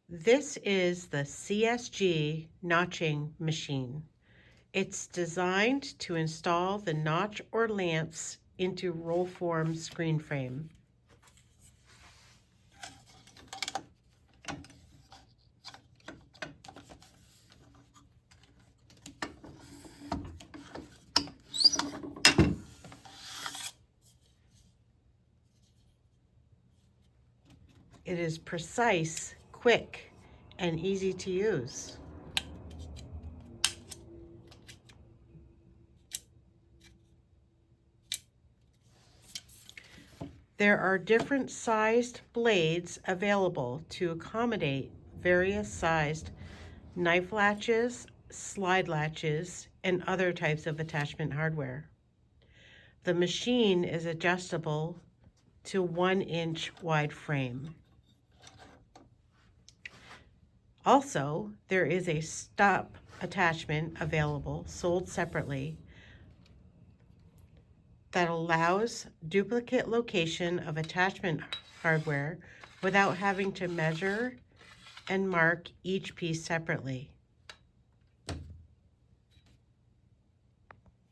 This is the CSG Notching Machine. It's designed to install the notch or lamps into roll form screen frame. It is precise, quick, and easy to use. There are different sized blades available to accommodate various sized knife latches, slide latches, and other types of attachment hardware. The machine is adjustable to 1-inch wide frame. Also, there is a stop attachment available, sold separately, that allows duplicate location of attachment hardware without having to measure and mark each piece separately.